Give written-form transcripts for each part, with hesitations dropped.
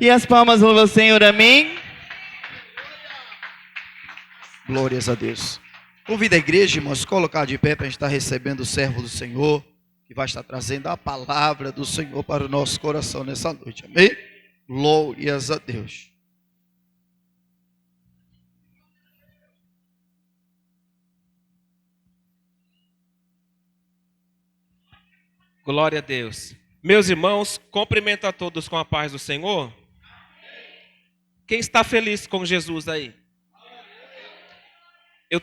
E as palmas louvam o Senhor, amém? Glórias a Deus. Convido a igreja, irmãos, colocar de pé para a gente estar recebendo o servo do Senhor, que vai estar trazendo a palavra do Senhor para o nosso coração nessa noite, amém? Glórias a Deus. Glória a Deus. Meus irmãos, cumprimento a todos com a paz do Senhor. Quem está feliz com Jesus aí? Eu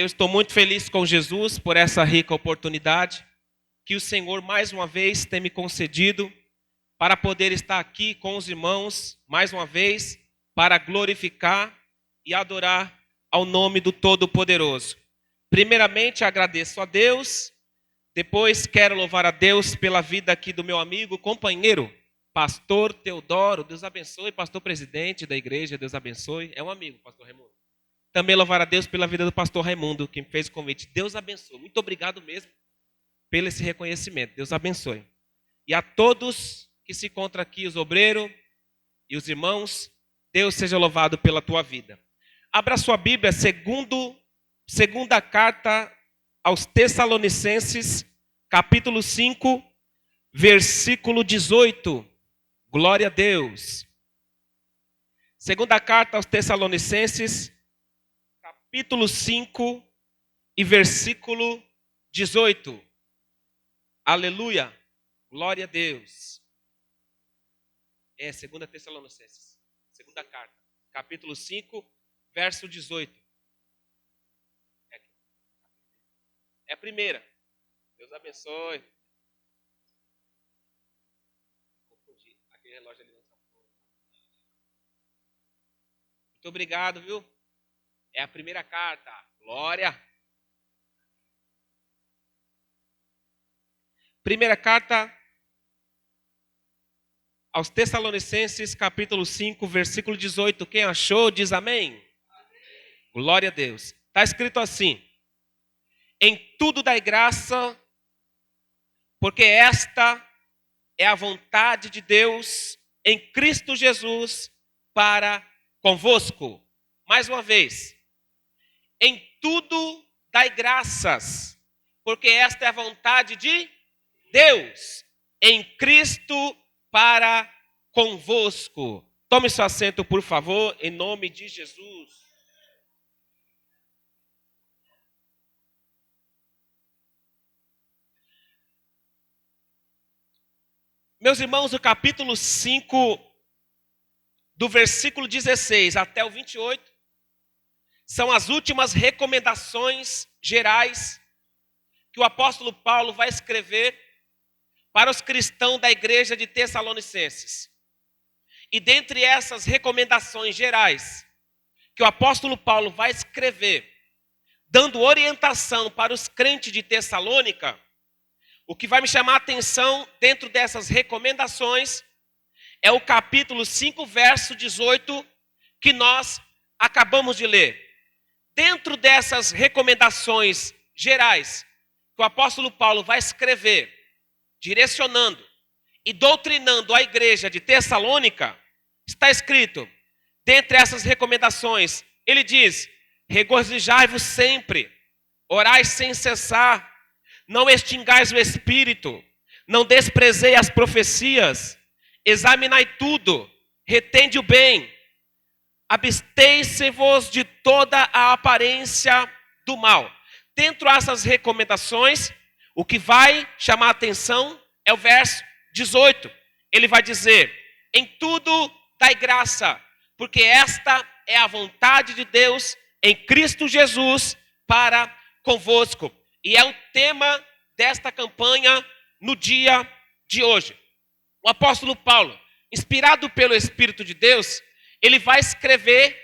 estou muito feliz com Jesus por essa rica oportunidade que o Senhor mais uma vez tem me concedido para poder estar aqui com os irmãos mais uma vez para glorificar e adorar ao nome do Todo-Poderoso. Primeiramente agradeço a Deus. Depois quero louvar a Deus pela vida aqui do meu amigo, companheiro, pastor Teodoro. Deus abençoe, pastor presidente da igreja, Deus abençoe. É um amigo, pastor Raimundo. Também louvar a Deus pela vida do pastor Raimundo, que me fez o convite. Deus abençoe. Muito obrigado mesmo pelo esse reconhecimento. Deus abençoe. E a todos que se encontram aqui, os obreiros e os irmãos, Deus seja louvado pela tua vida. Abra sua Bíblia, segunda carta aos Tessalonicenses, capítulo 5, versículo 18. Glória a Deus. Segunda carta aos Tessalonicenses, capítulo 5 e versículo 18. Aleluia. Glória a Deus. Segunda Tessalonicenses, segunda carta, capítulo 5, verso 18. É a primeira. Deus abençoe. Confundi. Aquele relógio ali não está. Muito obrigado, viu? É a primeira carta. Glória. Primeira carta aos Tessalonicenses, capítulo 5, versículo 18. Quem achou, diz amém. Amém. Glória a Deus. Está escrito assim: em tudo dai graça, porque esta é a vontade de Deus em Cristo Jesus para convosco. Mais uma vez. Em tudo dai graças, porque esta é a vontade de Deus em Cristo para convosco. Tome seu assento, por favor, em nome de Jesus. Meus irmãos, o capítulo 5, do versículo 16 até o 28, são as últimas recomendações gerais que o apóstolo Paulo vai escrever para os cristãos da igreja de Tessalonicenses. E dentre essas recomendações gerais que o apóstolo Paulo vai escrever, dando orientação para os crentes de Tessalônica, o que vai me chamar a atenção dentro dessas recomendações é o capítulo 5, verso 18, que nós acabamos de ler. Dentro dessas recomendações gerais que o apóstolo Paulo vai escrever, direcionando e doutrinando a igreja de Tessalônica, está escrito, dentre essas recomendações, ele diz: regozijai-vos sempre, orai sem cessar, não extingais o espírito, não desprezei as profecias, examinai tudo, retende o bem, abstei-se-vos de toda a aparência do mal. Dentro dessas recomendações, o que vai chamar a atenção é o verso 18. Ele vai dizer: em tudo dai graça, porque esta é a vontade de Deus em Cristo Jesus para convosco. E é o tema desta campanha no dia de hoje. O apóstolo Paulo, inspirado pelo Espírito de Deus, ele vai escrever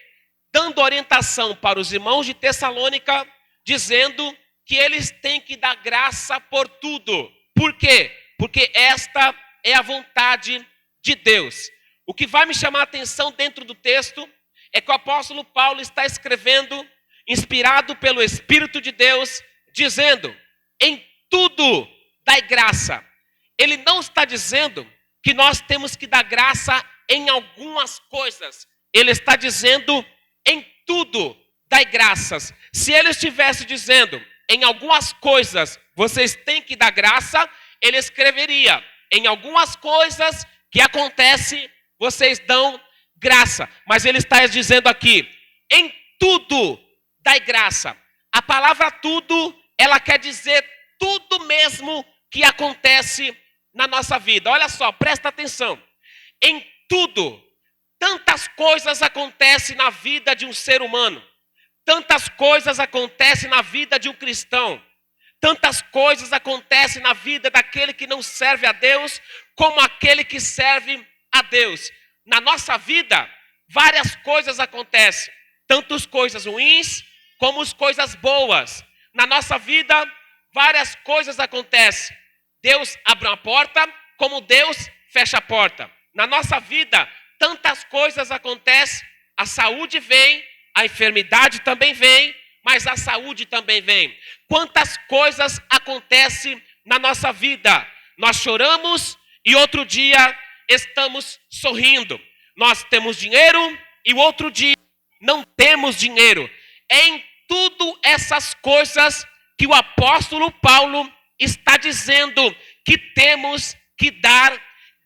dando orientação para os irmãos de Tessalônica, dizendo que eles têm que dar graça por tudo. Por quê? Porque esta é a vontade de Deus. O que vai me chamar a atenção dentro do texto é que o apóstolo Paulo está escrevendo, inspirado pelo Espírito de Deus, dizendo: em tudo dai graça. Ele não está dizendo que nós temos que dar graça em algumas coisas. Ele está dizendo, em tudo, dai graças. Se ele estivesse dizendo, em algumas coisas, vocês têm que dar graça, ele escreveria, em algumas coisas que acontecem, vocês dão graça. Mas ele está dizendo aqui, em tudo, dai graça. A palavra tudo, ela quer dizer tudo mesmo que acontece na nossa vida. Olha só, presta atenção. Em tudo, tantas coisas acontecem na vida de um ser humano. Tantas coisas acontecem na vida de um cristão. Tantas coisas acontecem na vida daquele que não serve a Deus, como aquele que serve a Deus. Na nossa vida, várias coisas acontecem. Tanto as coisas ruins, como as coisas boas. Na nossa vida, várias coisas acontecem. Deus abre uma porta, como Deus fecha a porta. Na nossa vida, tantas coisas acontecem. A saúde vem, a enfermidade também vem, mas a saúde também vem. Quantas coisas acontecem na nossa vida? Nós choramos e outro dia estamos sorrindo. Nós temos dinheiro e o outro dia não temos dinheiro. É em tudo essas coisas que o apóstolo Paulo está dizendo que temos que dar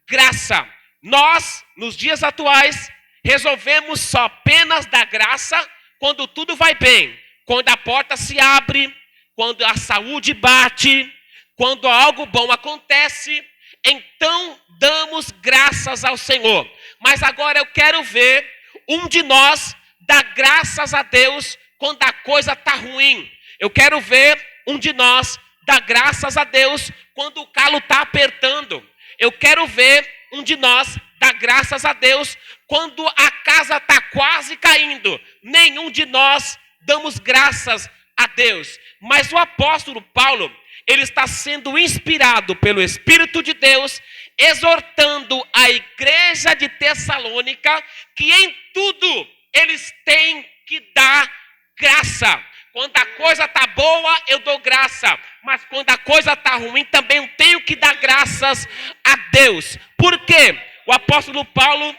graça. Nós, nos dias atuais, resolvemos só apenas dar graça quando tudo vai bem. Quando a porta se abre, quando a saúde bate, quando algo bom acontece, então damos graças ao Senhor. Mas agora eu quero ver um de nós dar graças a Deus quando a coisa está ruim. Eu quero ver um de nós dar graças a Deus quando o calo está apertando. Eu quero ver um de nós dar graças a Deus quando a casa está quase caindo. Nenhum de nós damos graças a Deus. Mas o apóstolo Paulo, ele está sendo inspirado pelo Espírito de Deus, exortando a igreja de Tessalônica que em tudo eles têm que dar graça. Quando a coisa está boa, eu dou graça. Mas quando a coisa está ruim, também eu tenho que dar graças a Deus. Por quê? O apóstolo Paulo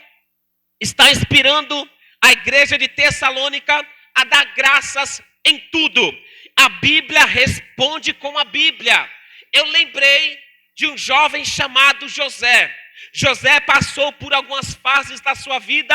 está inspirando a igreja de Tessalônica a dar graças em tudo. A Bíblia responde com a Bíblia. Eu lembrei de um jovem chamado José. José passou por algumas fases da sua vida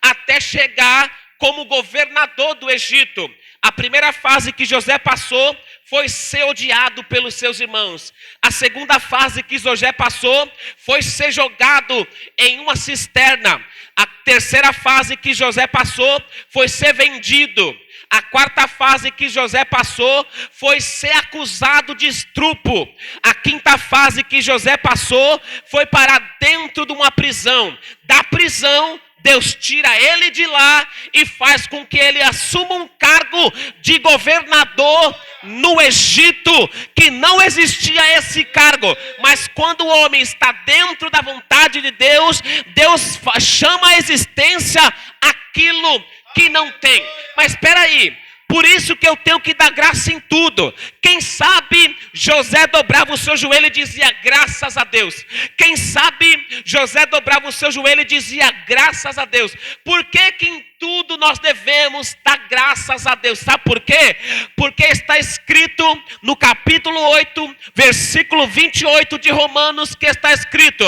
até chegar como governador do Egito. A primeira fase que José passou foi ser odiado pelos seus irmãos. A segunda fase que José passou foi ser jogado em uma cisterna. A terceira fase que José passou foi ser vendido. A quarta fase que José passou foi ser acusado de estupro. A quinta fase que José passou foi para dentro de uma prisão. Da prisão, Deus tira ele de lá e faz com que ele assuma um cargo de governador no Egito, que não existia esse cargo. Mas quando o homem está dentro da vontade de Deus, Deus chama à existência aquilo que não tem. Mas espera aí. Por isso que eu tenho que dar graça em tudo. Quem sabe José dobrava o seu joelho e dizia graças a Deus. Quem sabe José dobrava o seu joelho e dizia graças a Deus. Por que que em tudo nós devemos dar graças a Deus? Sabe por quê? Porque está escrito no capítulo 8, versículo 28 de Romanos, que está escrito: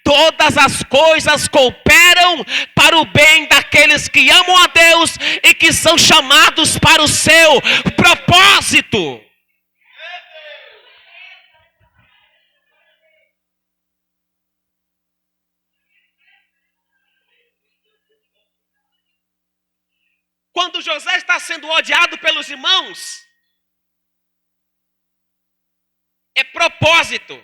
todas as coisas cooperam para o bem daqueles que amam a Deus e que são chamados para o seu propósito. Quando José está sendo odiado pelos irmãos, é propósito.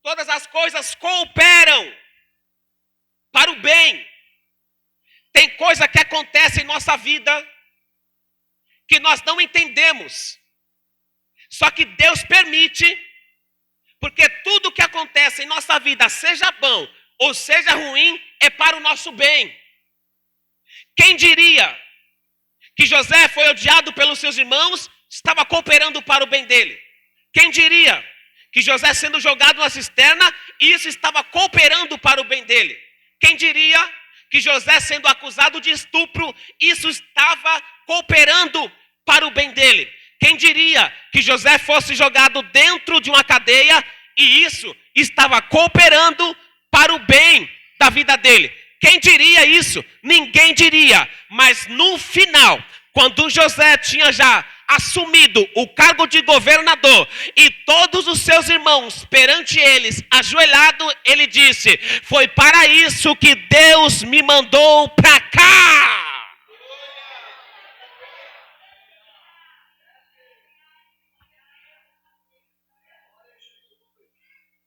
Todas as coisas cooperam para o bem. Tem coisa que acontece em nossa vida que nós não entendemos. Só que Deus permite, porque tudo que acontece em nossa vida, seja bom ou seja ruim, é para o nosso bem. Quem diria que José foi odiado pelos seus irmãos, estava cooperando para o bem dele? Quem diria que José sendo jogado na cisterna, isso estava cooperando para o bem dele. Quem diria que José sendo acusado de estupro, isso estava cooperando para o bem dele? Quem diria que José fosse jogado dentro de uma cadeia e isso estava cooperando para o bem da vida dele? Quem diria isso? Ninguém diria. Mas no final, quando José tinha já assumido o cargo de governador e todos os seus irmãos perante eles ajoelhado, ele disse: foi para isso que Deus me mandou para cá.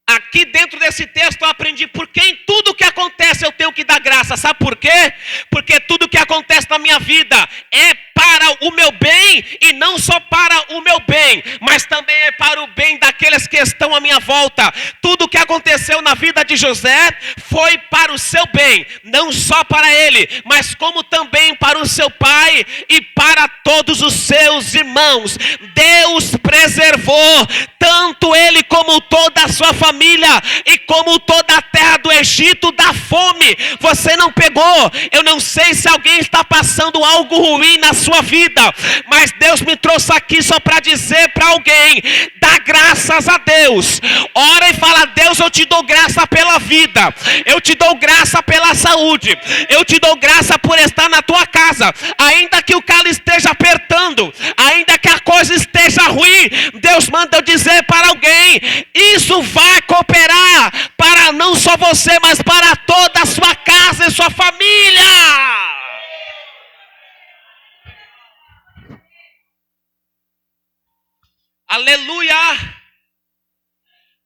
Aqui dentro desse texto eu aprendi porque em tudo que acontece eu tenho que dar graça. Sabe por quê? Porque tudo que acontece na minha vida é para o meu bem e não só para o meu bem, mas também é para o bem daqueles que estão à minha volta. Tudo que aconteceu na vida de José foi para o seu bem, não só para ele, mas como também para o seu pai e para todos os seus irmãos. Deus preservou tanto ele como toda a sua família e como toda a terra do Egito da fome. Você não pegou. Eu não sei se alguém está passando algo ruim na sua vida, mas Deus me trouxe aqui só para dizer para alguém: dá graças a Deus. Ora e fala: Deus, eu te dou graça pela vida, eu te dou graça pela saúde, eu te dou graça por estar na tua casa, ainda que o calo esteja apertando, ainda que a coisa esteja ruim. Deus manda eu dizer para alguém: isso vai cooperar para não só você, mas para toda a sua casa e sua família. Aleluia!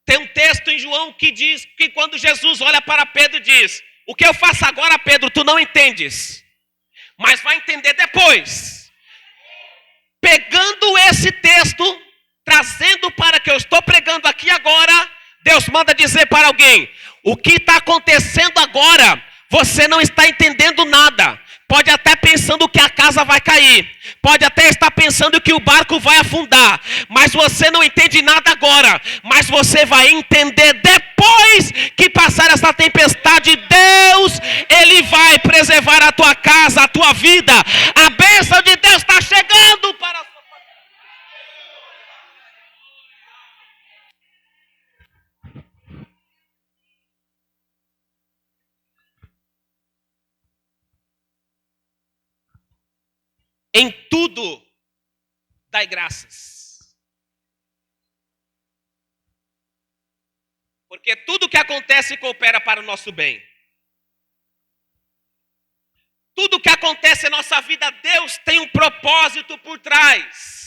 Tem um texto em João que diz que quando Jesus olha para Pedro e diz: o que eu faço agora, Pedro, tu não entendes, mas vai entender depois. Pegando esse texto, trazendo para que eu estou pregando aqui agora, Deus manda dizer para alguém: o que está acontecendo agora, você não está entendendo nada. Pode até pensando que a casa vai cair, pode até estar pensando que o barco vai afundar, mas você não entende nada agora. Mas você vai entender depois que passar essa tempestade. Deus, Ele vai preservar a tua casa, a tua vida. A bênção de Deus está chegando para a sua família. Em tudo, dai graças. Porque tudo que acontece coopera para o nosso bem. Tudo que acontece em nossa vida, Deus tem um propósito por trás.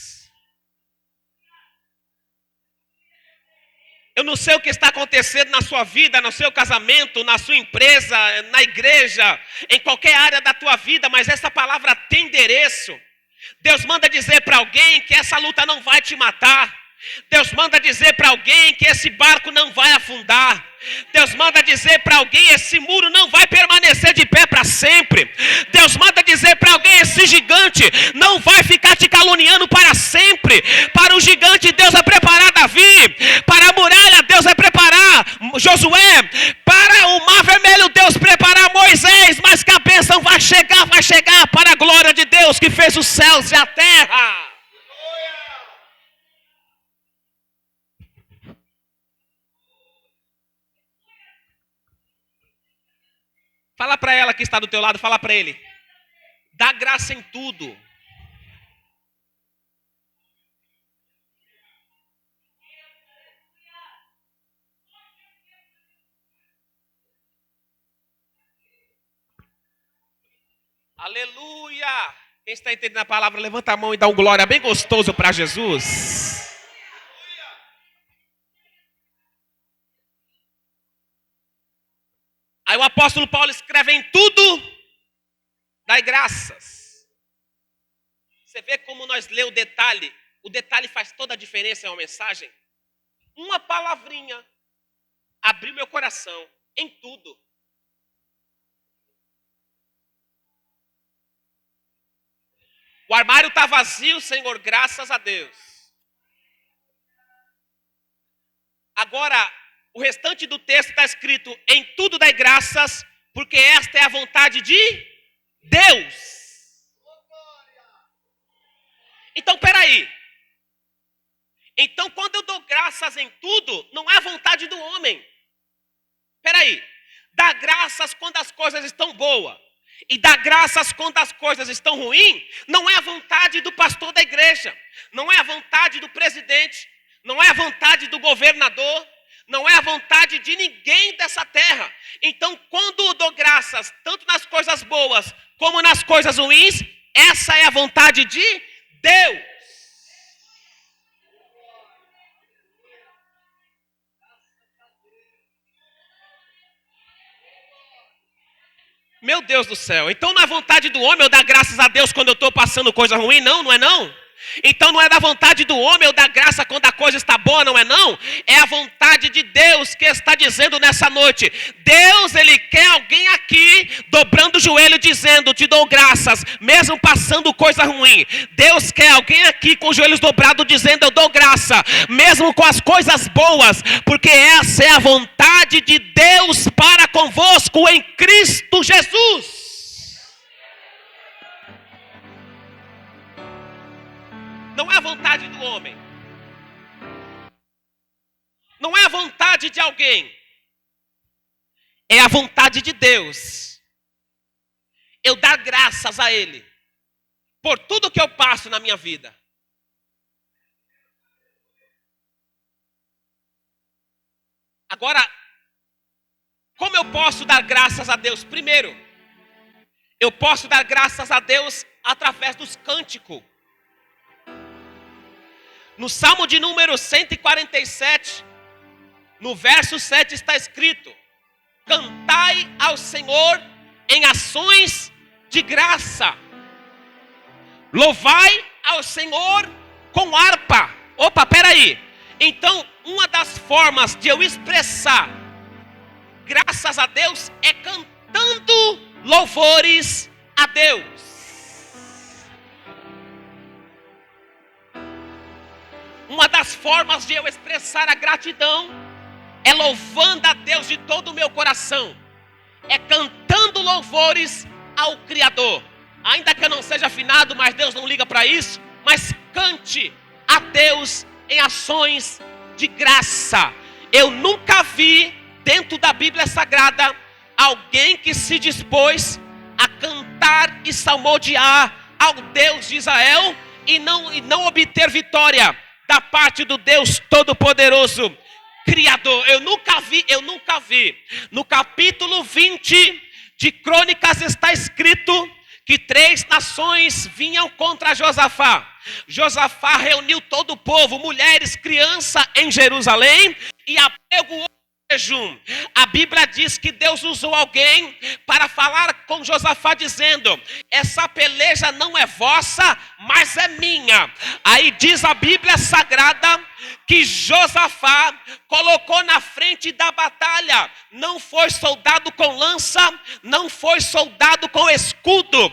Eu não sei o que está acontecendo na sua vida, no seu casamento, na sua empresa, na igreja, em qualquer área da tua vida, mas essa palavra tem endereço. Deus manda dizer para alguém que essa luta não vai te matar. Deus manda dizer para alguém que esse barco não vai afundar. Deus manda dizer para alguém: esse muro não vai permanecer de pé para sempre. Deus manda dizer para alguém: esse gigante não vai ficar te caluniando para sempre. Para o gigante Deus vai preparar Davi, para a muralha Deus vai preparar Josué, para o mar vermelho Deus preparar Moisés. Mas que a bênção vai chegar para a glória de Deus que fez os céus e a terra. Fala para ela que está do teu lado, fala para ele: dá graça em tudo. Aleluia! Quem está entendendo a palavra, levanta a mão e dá um glória bem gostoso para Jesus. Aí o apóstolo Paulo escreve: em tudo, dai graças. Você vê como nós lemos o detalhe faz toda a diferença em uma mensagem. Uma palavrinha abriu meu coração. Em tudo. O armário está vazio, Senhor, graças a Deus. Agora, o restante do texto está escrito: em tudo dai graças, porque esta é a vontade de Deus. Então, peraí. Então, quando eu dou graças em tudo, não é a vontade do homem. Peraí. Dá graças quando as coisas estão boas. E dá graças quando as coisas estão ruins, não é a vontade do pastor da igreja. Não é a vontade do presidente. Não é a vontade do governador. Não é a vontade de ninguém dessa terra. Então, quando eu dou graças, tanto nas coisas boas como nas coisas ruins, essa é a vontade de Deus. Meu Deus do céu. Então não é vontade do homem eu dar graças a Deus quando eu estou passando coisa ruim? Não, não é não. Então não é da vontade do homem eu dar graça quando a coisa está boa, não é não? É a vontade de Deus que está dizendo nessa noite. Deus, Ele quer alguém aqui dobrando o joelho dizendo: te dou graças, mesmo passando coisa ruim. Deus quer alguém aqui com os joelhos dobrados dizendo: eu dou graça, mesmo com as coisas boas, porque essa é a vontade de Deus para convosco em Cristo Jesus. Não é a vontade do homem. Não é a vontade de alguém. É a vontade de Deus. Eu dar graças a Ele por tudo que eu passo na minha vida. Agora, como eu posso dar graças a Deus? Primeiro, eu posso dar graças a Deus através dos cânticos. No Salmo de número 147, no verso 7 está escrito: cantai ao Senhor em ações de graça. Louvai ao Senhor com harpa. Opa, peraí. Então, uma das formas de eu expressar graças a Deus é cantando louvores a Deus. Uma das formas de eu expressar a gratidão é louvando a Deus de todo o meu coração. É cantando louvores ao Criador. Ainda que eu não seja afinado, mas Deus não liga para isso. Mas cante a Deus em ações de graça. Eu nunca vi dentro da Bíblia Sagrada alguém que se dispôs a cantar e salmodiar ao Deus de Israel e não obter vitória da parte do Deus Todo-Poderoso, Criador. Eu nunca vi. No capítulo 20 de Crônicas está escrito que 3 nações vinham contra Josafá. Josafá reuniu todo o povo, mulheres, criança em Jerusalém e apregoou jejum. A Bíblia diz que Deus usou alguém para falar com Josafá dizendo: essa peleja não é vossa, mas é minha. Aí diz a Bíblia Sagrada que Josafá colocou na frente da batalha, não foi soldado com lança, não foi soldado com escudo,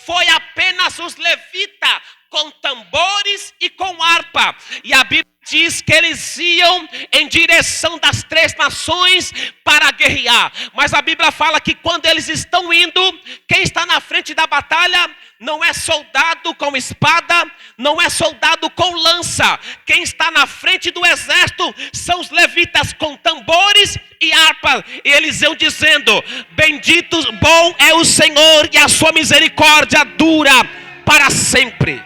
foi apenas os levitas com tambores e com harpa. E a Bíblia diz que eles iam em direção das 3 nações para guerrear. Mas a Bíblia fala que quando eles estão indo, quem está na frente da batalha não é soldado com espada, não é soldado com lança. Quem está na frente do exército são os levitas com tambores e harpa. E eles iam dizendo: bendito, bom é o Senhor e a sua misericórdia dura para sempre.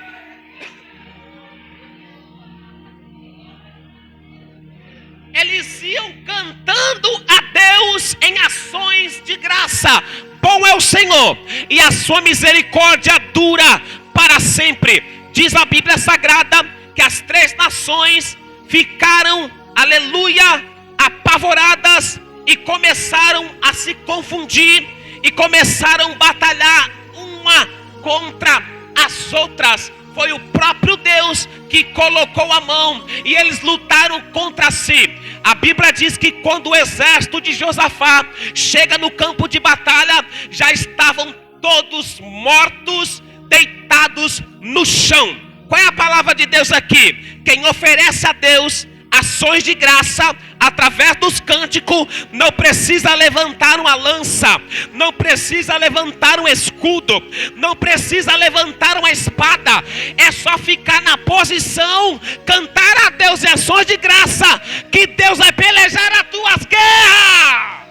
Eles iam cantando a Deus em ações de graça. Bom é o Senhor e a sua misericórdia dura para sempre. Diz a Bíblia Sagrada que as 3 nações ficaram, aleluia, apavoradas e começaram a se confundir e começaram a batalhar uma contra as outras. Foi o próprio Deus que colocou a mão e eles lutaram contra si. A Bíblia diz que quando o exército de Josafá chega no campo de batalha, já estavam todos mortos, deitados no chão. Qual é a palavra de Deus aqui? Quem oferece a Deus as ações de graça, através dos cânticos. Não precisa levantar uma lança, não precisa levantar um escudo, não precisa levantar uma espada. É só ficar na posição, cantar a Deus em ações de graça, que Deus vai pelejar as tuas guerras.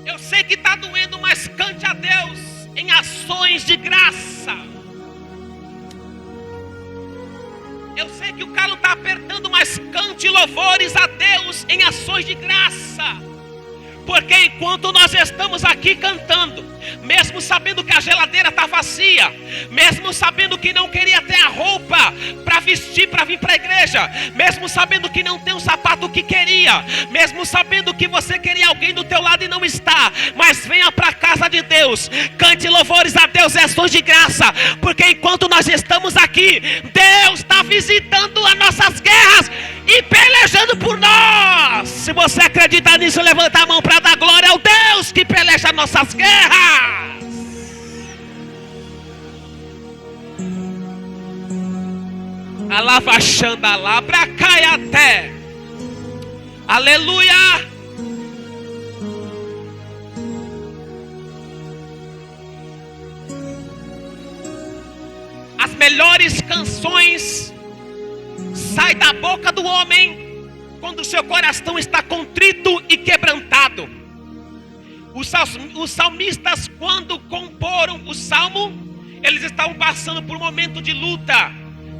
Eu sei que está doendo, mas cante a Deus em ações de graça. Eu sei que o calo está apertando, mas cante louvores a Deus em ações de graça. Porque enquanto nós estamos aqui cantando, mesmo sabendo que a geladeira está vazia, mesmo sabendo que não queria ter a roupa para vestir, para vir para a igreja, mesmo sabendo que não tem o sapato que queria, mesmo sabendo que você queria alguém do teu lado e não está, mas venha para a casa de Deus, cante louvores a Deus em ações de graça, porque enquanto nós estamos aqui, Deus está visitando as nossas guerras e pelejando por nós. Se você acredita nisso, levanta a mão para dar glória ao Deus que peleja nossas guerras. Alavachanda lá, bracai até. Aleluia. As melhores canções saem da boca do homem quando o seu coração está contrito e quebrantado. Os salmistas, quando comporam o salmo, eles estavam passando por um momento de luta,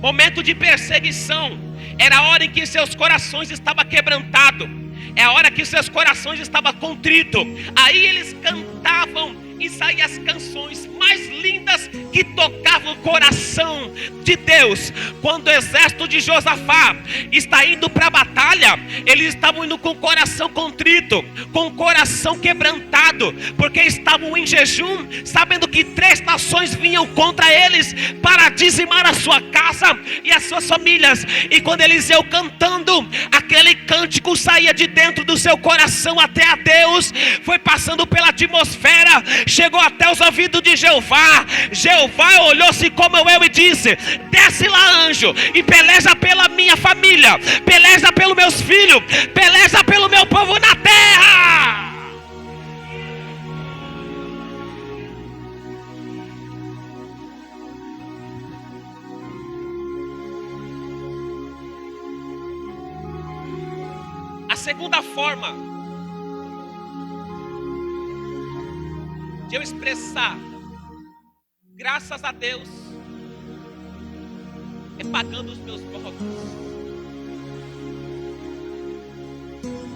momento de perseguição. Era a hora em que seus corações estavam quebrantados, é a hora que seus corações estavam contritos. Aí eles cantavam e saíam as canções mais lindas que tocavam o coração de Deus. Quando o exército de Josafá está indo para a batalha, eles estavam indo com o coração contrito, com o coração quebrantado, porque estavam em jejum, sabendo que 3 nações vinham contra eles para dizimar a sua casa e as suas famílias. E quando eles iam cantando, aquele cântico saía de dentro do seu coração até a Deus, foi passando pela atmosfera, chegou até os ouvidos de Jeová. Jeová olhou-se como eu e disse: desce lá, anjo, e peleja pela minha família, peleja pelos meus filhos, peleja pelo meu povo na terra. A segunda forma de eu expressar graças a Deus é pagando os meus votos.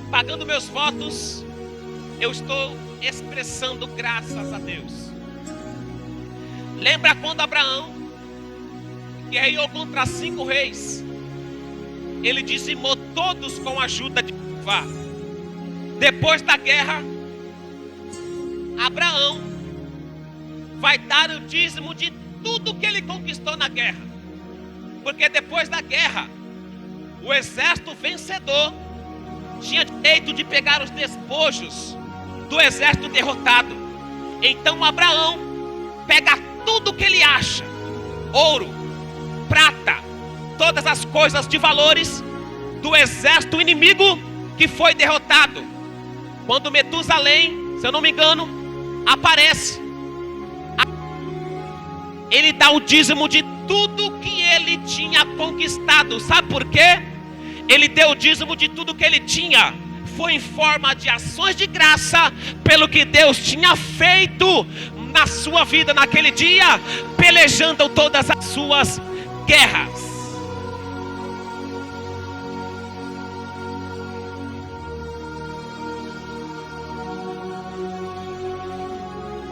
Pagando meus votos, eu estou expressando graças a Deus. Lembra quando Abraão guerreou contra 5 reis? Ele dizimou todos com a ajuda de Jeová. Depois da guerra, Abraão vai dar o dízimo de tudo que ele conquistou na guerra, porque depois da guerra, o exército vencedor tinha direito de pegar os despojos do exército derrotado. Então Abraão pega tudo que ele acha, ouro, prata, todas as coisas de valores do exército inimigo que foi derrotado. Quando Metusalém, se eu não me engano, aparece, ele dá o dízimo de tudo que ele tinha conquistado. Sabe por quê? Ele deu o dízimo de tudo que ele tinha, foi em forma de ações de graça pelo que Deus tinha feito na sua vida naquele dia, pelejando todas as suas guerras.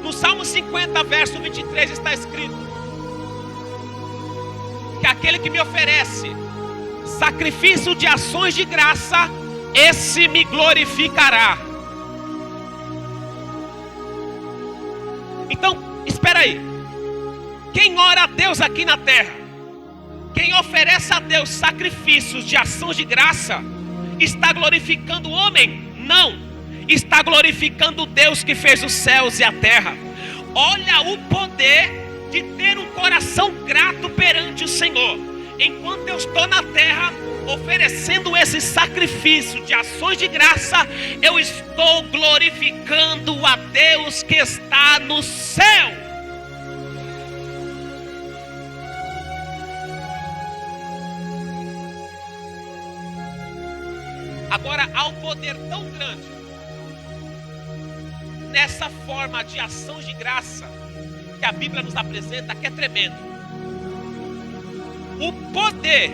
No Salmo 50, verso 23 está escrito que aquele que me oferece sacrifício de ações de graça, esse me glorificará. Então, espera aí. Quem ora a Deus aqui na terra, quem oferece a Deus sacrifícios de ações de graça, está glorificando o homem? Não, está glorificando o Deus que fez os céus e a terra. Olha o poder de ter um coração grato perante o Senhor. Enquanto eu estou na terra oferecendo esse sacrifício de ações de graça, eu estou glorificando a Deus que está no céu. Agora, há um poder tão grande nessa forma de ação de graça que a Bíblia nos apresenta, que é tremendo. O poder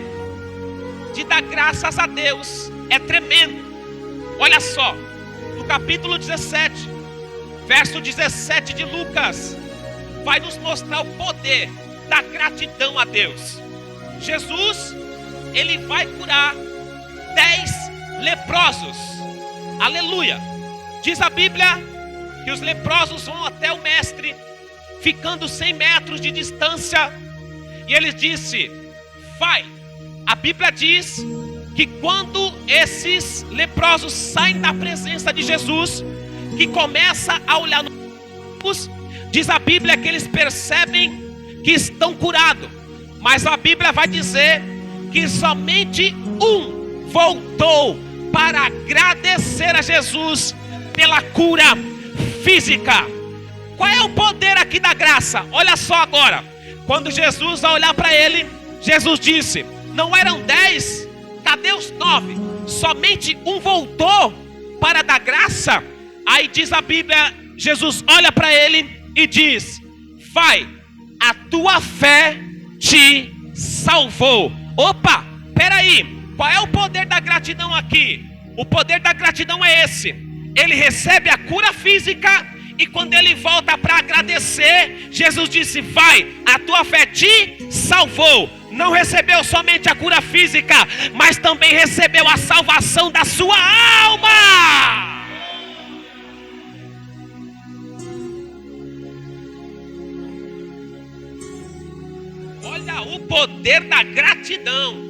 de dar graças a Deus é tremendo. Olha só, no capítulo 17, verso 17 de Lucas, vai nos mostrar o poder da gratidão a Deus. Jesus, ele vai curar 10 leprosos. Aleluia. Diz a Bíblia que os leprosos vão até o mestre, ficando 100 metros de distância, e ele disse: vai. A Bíblia diz que quando esses leprosos saem da presença de Jesus, que começa a olhar nos, diz a Bíblia que eles percebem que estão curados. Mas a Bíblia vai dizer que somente um voltou para agradecer a Jesus pela cura física. Qual é o poder aqui da graça? Olha só agora. Quando Jesus vai olhar para ele, Jesus disse: não eram 10? Cadê os 9? Somente um voltou para dar graça. Aí diz a Bíblia, Jesus olha para ele e diz: vai, a tua fé te salvou. Opa, peraí, qual é o poder da gratidão aqui? O poder da gratidão é esse: ele recebe a cura física, e quando ele volta para agradecer, Jesus disse: vai, a tua fé te salvou. Não recebeu somente a cura física, mas também recebeu a salvação da sua alma. Olha o poder da gratidão.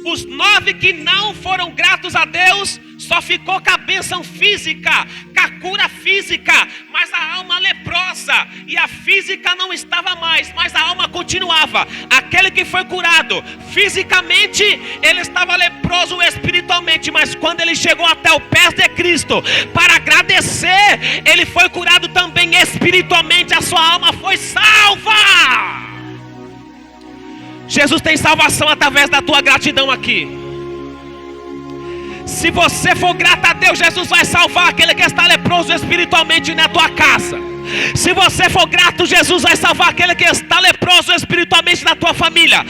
Os 9 que não foram gratos a Deus, só ficou com a bênção física, com a cura física, mas a alma leprosa, e a física não estava mais, mas a alma continuava. Aquele que foi curado fisicamente, ele estava leproso espiritualmente, mas quando ele chegou até o pé de Cristo para agradecer, ele foi curado também espiritualmente, a sua alma foi salva. Jesus tem salvação através da tua gratidão aqui. Se você for grato a Deus, Jesus vai salvar aquele que está leproso espiritualmente na tua casa. Se você for grato, Jesus vai salvar aquele que está leproso espiritualmente na tua família.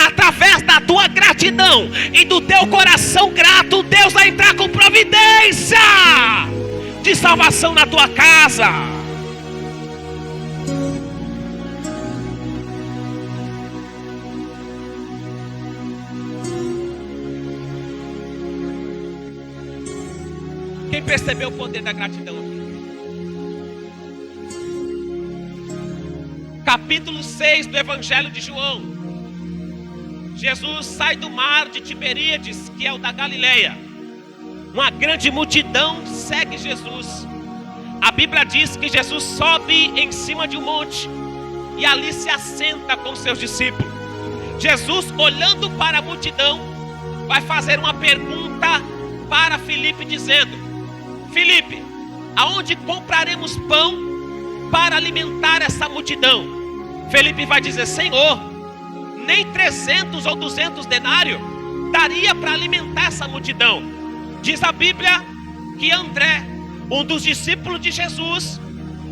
Através da tua gratidão e do teu coração grato, Deus vai entrar com providência de salvação na tua casa. Quem percebeu o poder da gratidão aqui? Capítulo 6 do Evangelho de João. Jesus sai do mar de Tiberíades, que é o da Galileia. Uma grande multidão segue Jesus. A Bíblia diz que Jesus sobe em cima de um monte e ali se assenta com seus discípulos. Jesus, olhando para a multidão, vai fazer uma pergunta para Filipe, dizendo: Filipe, aonde compraremos pão para alimentar essa multidão? Filipe vai dizer: Senhor, nem 300 ou 200 denários daria para alimentar essa multidão. Diz a Bíblia que André, um dos discípulos de Jesus,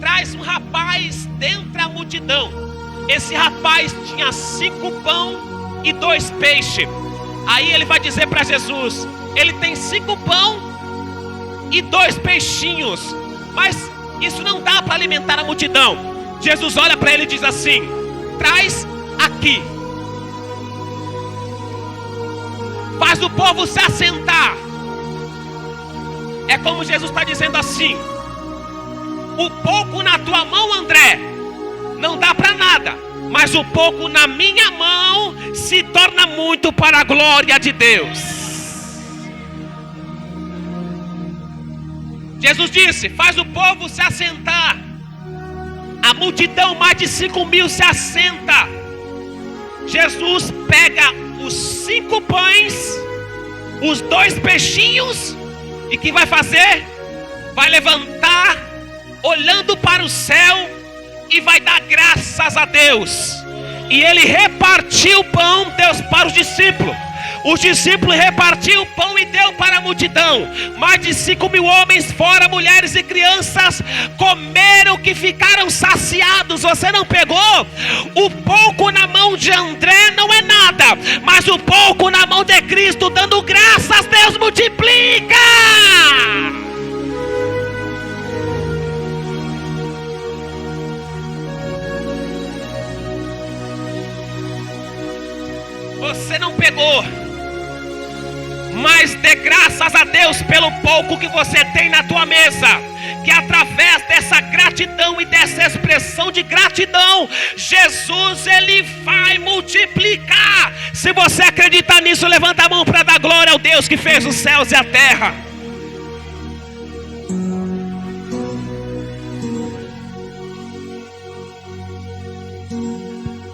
traz um rapaz dentre a multidão. Esse rapaz tinha 5 pão e 2 peixes. Aí ele vai dizer para Jesus: ele tem 5 pão e 2 peixinhos, mas isso não dá para alimentar a multidão. Jesus olha para ele e diz assim: traz aqui. Faz o povo se assentar. É como Jesus está dizendo assim: o pouco na tua mão, André, não dá para nada, mas o pouco na minha mão se torna muito para a glória de Deus. Jesus disse: faz o povo se assentar. A multidão, mais de 5.000, se assenta. Jesus pega os 5 pães, os 2 peixinhos, e que vai fazer? Vai levantar, olhando para o céu, e vai dar graças a Deus. E ele repartiu o pão, Deus, para os discípulos. Os discípulos repartiram o pão e deu para a multidão. Mais de 5.000 homens, fora mulheres e crianças, comeram que ficaram saciados. Você não pegou? O pouco na mão de André não é nada, mas o pouco na mão de Cristo, dando graças, Deus multiplica. Você não pegou, mas dê graças a Deus pelo pouco que você tem na tua mesa, que através dessa gratidão e dessa expressão de gratidão, Jesus, ele vai multiplicar. Se você acreditar nisso, levanta a mão para dar glória ao Deus que fez os céus e a terra.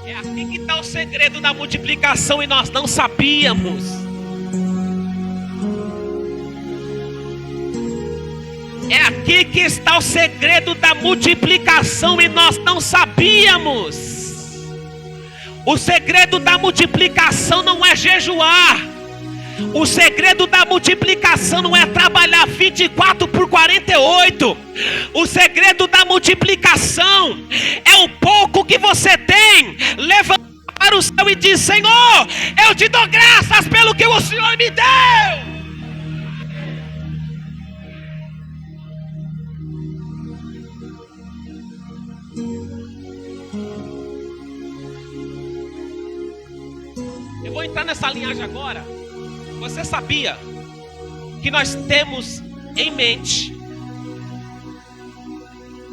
É aqui que está o segredo da multiplicação e nós não sabíamos. É aqui que está o segredo da multiplicação e nós não sabíamos. O segredo da multiplicação não é jejuar. O segredo da multiplicação não é trabalhar 24 por 48. O segredo da multiplicação é o pouco que você tem. Levanta para o céu e diz: Senhor, eu te dou graças pelo que o Senhor me deu. Eu vou entrar nessa linhagem agora. Você sabia que nós temos em mente